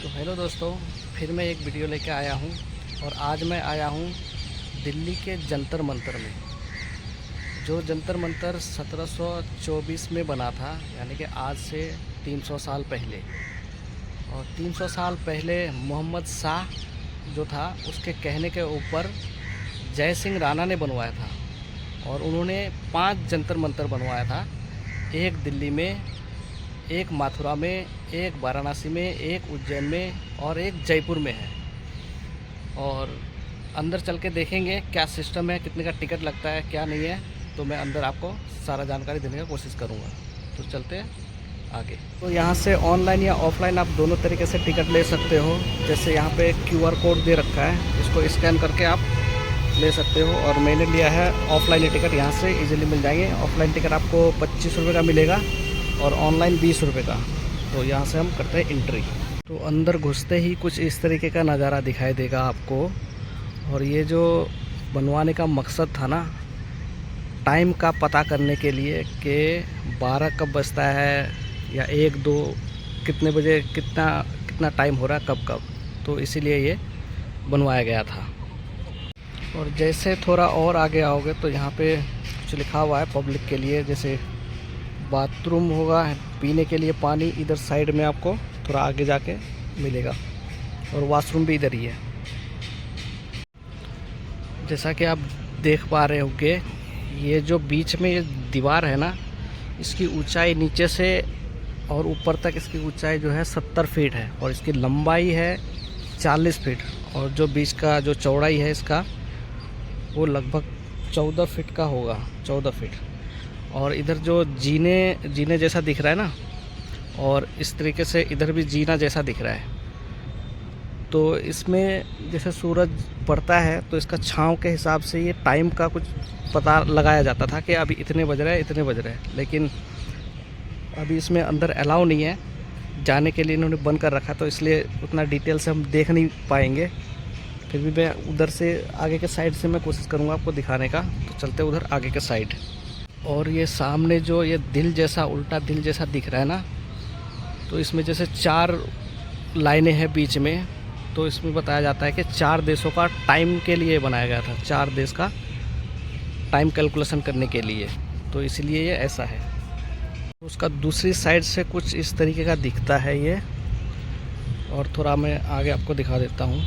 तो हेलो दोस्तों, फिर मैं एक वीडियो लेके आया हूँ। और आज मैं आया हूँ दिल्ली के जंतर मंतर में। जो जंतर मंतर 1724 में बना था, यानी कि आज से 300 साल पहले। और 300 साल पहले मोहम्मद शाह जो था, उसके कहने के ऊपर जय सिंह राणा ने बनवाया था। और उन्होंने 5 जंतर मंतर बनवाया था। एक दिल्ली में, एक मथुरा में, एक वाराणसी में, एक उज्जैन में और एक जयपुर में है। और अंदर चल के देखेंगे क्या सिस्टम है, कितने का टिकट लगता है, क्या नहीं है। तो मैं अंदर आपको सारा जानकारी देने की कोशिश करूँगा। तो चलते हैं आगे। तो यहाँ से ऑनलाइन या ऑफलाइन आप दोनों तरीके से टिकट ले सकते हो। जैसे यहाँ पे QR कोड दे रखा है, इसको स्कैन करके आप ले सकते हो। और मैंने लिया है ऑफलाइन टिकट, यहाँ से इजीली मिल जाएंगे। ऑफलाइन टिकट आपको 25 रुपये का मिलेगा और ऑनलाइन 20 रुपये का। तो यहाँ से हम करते हैं एंट्री। तो अंदर घुसते ही कुछ इस तरीके का नज़ारा दिखाई देगा आपको। और ये जो बनवाने का मकसद था ना, टाइम का पता करने के लिए कि 12 कब बजता है या 1-2 कितने बजे कितना टाइम हो रहा है, कब कब। तो इसीलिए ये बनवाया गया था। और जैसे थोड़ा और आगे आओगे तो यहाँ पे कुछ लिखा हुआ है पब्लिक के लिए। जैसे बाथरूम होगा, पीने के लिए पानी इधर साइड में आपको थोड़ा आगे जाके मिलेगा। और वॉशरूम भी इधर ही है। जैसा कि आप देख पा रहे होंगे, ये जो बीच में ये दीवार है ना, इसकी ऊंचाई नीचे से और ऊपर तक इसकी ऊंचाई जो है 70 फीट है। और इसकी लंबाई है 40 फीट। और जो बीच का जो चौड़ाई है इसका, वो लगभग 14 फीट का होगा, 14 फीट। और इधर जो जीने जैसा दिख रहा है ना, और इस तरीके से इधर भी जीना जैसा दिख रहा है। तो इसमें जैसे सूरज पड़ता है तो इसका छांव के हिसाब से ये टाइम का कुछ पता लगाया जाता था कि अभी इतने बज रहे हैं, इतने बज रहे हैं। लेकिन अभी इसमें अंदर अलाउ नहीं है, जाने के लिए इन्होंने बंद कर रखा। तो इसलिए उतना डिटेल से हम देख नहीं पाएंगे। फिर भी मैं उधर से आगे के साइड से मैं कोशिश करूँगा आपको दिखाने का। तो चलते उधर आगे के साइड। और ये सामने जो ये दिल जैसा, उल्टा दिल जैसा दिख रहा है ना, तो इसमें जैसे 4 लाइनें हैं बीच में। तो इसमें बताया जाता है कि 4 देशों का टाइम के लिए बनाया गया था, 4 देश का टाइम कैलकुलेशन करने के लिए। तो इसलिए ये ऐसा है। उसका दूसरी साइड से कुछ इस तरीके का दिखता है ये। और थोड़ा मैं आगे आपको दिखा देता हूँ।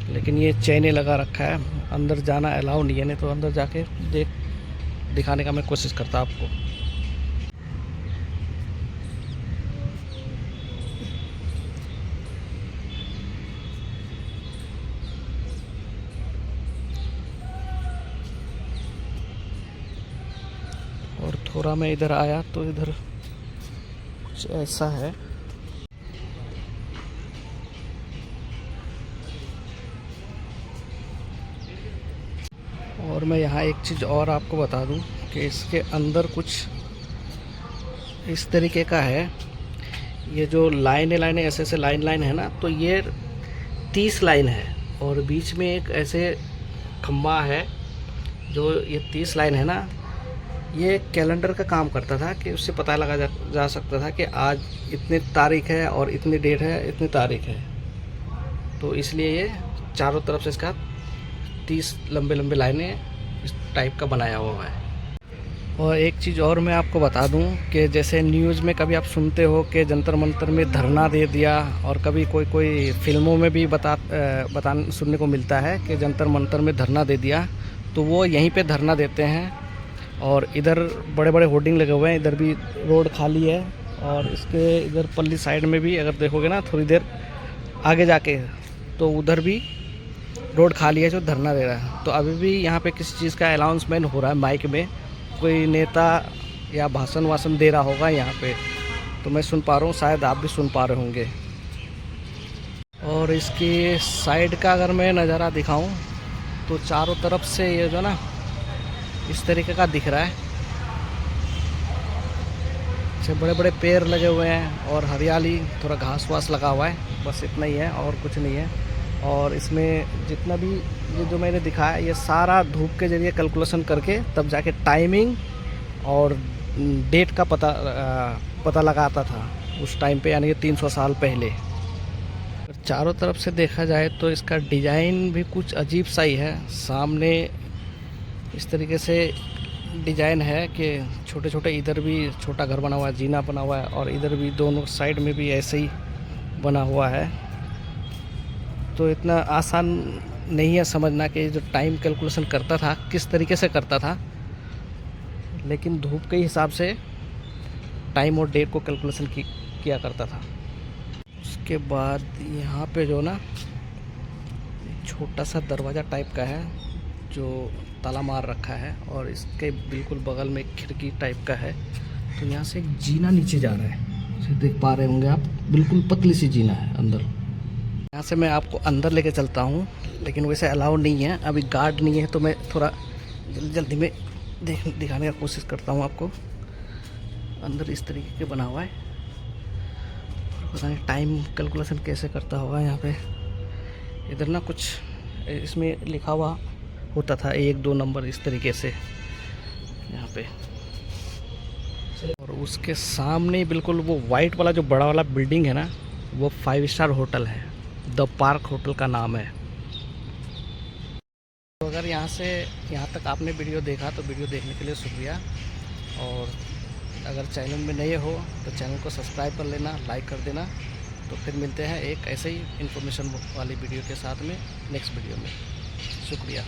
लेकिन ये चैने लगा रखा है, अंदर जाना अलाउ नहीं है। नहीं तो अंदर जाके दिखाने का मैं कोशिश करता आपको। और थोड़ा मैं इधर आया तो इधर कुछ ऐसा है। और मैं यहाँ एक चीज़ और आपको बता दूँ कि इसके अंदर कुछ इस तरीके का है। ये जो लाइनें ऐसे लाइन है ना, तो ये 30 लाइन है। और बीच में एक ऐसे खम्बा है। जो ये 30 लाइन है ना, ये कैलेंडर का काम करता था कि उससे पता लगा जा सकता था कि आज इतनी तारीख है और इतनी डेट है, इतनी तारीख है। तो इसलिए ये चारों तरफ से इसका 30 लंबे लाइनें इस टाइप का बनाया हुआ है। और एक चीज़ और मैं आपको बता दूं कि जैसे न्यूज़ में कभी आप सुनते हो कि जंतर मंतर में धरना दे दिया, और कभी कोई फिल्मों में भी सुनने को मिलता है कि जंतर मंतर में धरना दे दिया। तो वो यहीं पे धरना देते हैं। और इधर बड़े बड़े होर्डिंग लगे हुए हैं। इधर भी रोड खाली है। और इसके इधर पल्ली साइड में भी अगर देखोगे ना, थोड़ी देर आगे जाके, तो उधर भी रोड खाली है जो धरना दे रहा है। तो अभी भी यहाँ पे किसी चीज़ का अनाउंसमेंट हो रहा है माइक में। कोई नेता या भाषण दे रहा होगा यहाँ पे। तो मैं सुन पा रहा हूँ, शायद आप भी सुन पा रहे होंगे। और इसकी साइड का अगर मैं नज़ारा दिखाऊं तो चारों तरफ से ये जो ना इस तरीके का दिख रहा है। अच्छे बड़े बड़े पेड़ लगे हुए हैं और हरियाली, थोड़ा घास वास लगा हुआ है। बस इतना ही है और कुछ नहीं है। और इसमें जितना भी ये जो मैंने दिखाया, ये सारा धूप के जरिए कैलकुलेशन करके तब जाके टाइमिंग और डेट का पता लगाता था उस टाइम पे, यानी कि 300 साल पहले। चारों तरफ से देखा जाए तो इसका डिज़ाइन भी कुछ अजीब सा ही है। सामने इस तरीके से डिज़ाइन है कि छोटे छोटे, इधर भी छोटा घर बना हुआ है, जीना बना हुआ है, और इधर भी दोनों साइड में भी ऐसे ही बना हुआ है। तो इतना आसान नहीं है समझना कि जो टाइम कैलकुलेशन करता था किस तरीके से करता था, लेकिन धूप के हिसाब से टाइम और डेट को कैलकुलेशन किया करता था। उसके बाद यहाँ पे जो ना छोटा सा दरवाज़ा टाइप का है जो ताला मार रखा है, और इसके बिल्कुल बगल में एक खिड़की टाइप का है। तो यहाँ से एक जीना नीचे जा रहा है, जैसे देख पा रहे होंगे आप, बिल्कुल पतली सी जीना है अंदर। यहाँ से मैं आपको अंदर लेके चलता हूँ, लेकिन वैसे अलाउ नहीं है, अभी गार्ड नहीं है, तो मैं थोड़ा जल्दी में दिखाने का कोशिश करता हूँ आपको। अंदर इस तरीके के बना हुआ है, पता नहीं टाइम कैलकुलेशन कैसे करता होगा यहाँ पे। इधर ना कुछ इसमें लिखा हुआ होता था, 1-2 नंबर इस तरीके से यहाँ पे। और उसके सामने बिल्कुल वो वाइट वाला जो बड़ा वाला बिल्डिंग है ना, वो 5 स्टार होटल है, द पार्क होटल का नाम है। तो अगर यहाँ तक आपने वीडियो देखा तो वीडियो देखने के लिए शुक्रिया। और अगर चैनल में नए हो तो चैनल को सब्सक्राइब कर लेना, लाइक कर देना। तो फिर मिलते हैं एक ऐसे ही इन्फॉर्मेशन वाली वीडियो के साथ में नेक्स्ट वीडियो में। शुक्रिया।